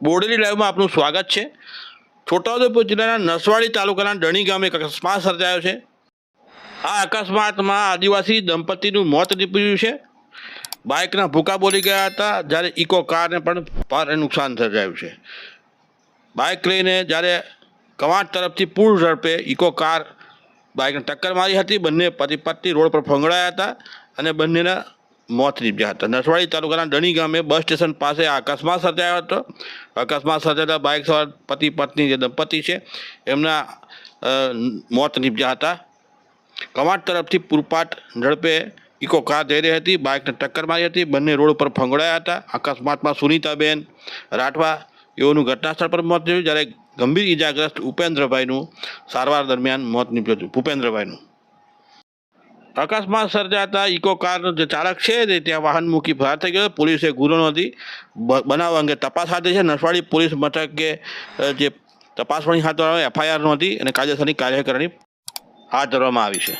બોડેલી લાઈવમાં આપનું સ્વાગત છે। છોટાઉદેપુર જિલ્લાના નસવાડી તાલુકાના ડણી ગામે એક અકસ્માત સર્જાયો છે। આ અકસ્માતમાં આદિવાસી દંપતીનું મોત નીપજ્યું છે। બાઇકના ભૂકા બોલી ગયા હતા, જ્યારે ઇકો કારને પણ ભારે નુકસાન સર્જાયું છે। બાઇક લઈને જ્યારે કવાંટ તરફથી પૂર ઝડપે ઇકો કાર બાઇકને ટક્કર મારી હતી। બંને પતિ પત્ની રોડ પર ફંગોળાયા હતા અને બંનેના મોત નીપજ્યા હતા। નસવાડી તાલુકાના ડણી ગામે બસ સ્ટેશન પાસે આ અકસ્માત સર્જાયો હતો। અકસ્માત સર્જાતા બાઇક સવાર પતિ પત્ની જે દંપતી છે એમના મોત નીપજ્યા હતા। કવાંટ તરફથી પૂરપાટ ઝડપે ઇકો કાર જઈ રહી હતી, બાઇકને ટક્કર મારી હતી, બંને રોડ પર ફંગોળાયા હતા। અકસ્માતમાં સુનીતાબેન રાઠવા એઓનું ઘટના સ્થળ પર મોત થયું, જ્યારે ગંભીર ઇજાગ્રસ્ત ઉપેન્દ્રભાઈનું સારવાર દરમિયાન મોત નીપજ્યું હતું। ભૂપેન્દ્રભાઈનું અકસ્માત સર્જાતા ઇકો કારનો જે ચાલક છે તે ત્યાં વાહન મૂકી ફરાર થઈ ગયો। પોલીસે ગુનો નોંધી બનાવ અંગે તપાસ હાથ ધરી છે। નસવાડી પોલીસ મથકે જે તપાસણી હાથ ધરવામાં FIR નોંધી અને કાયદેસરની કાર્યવાહી હાથ ધરવામાં આવી છે।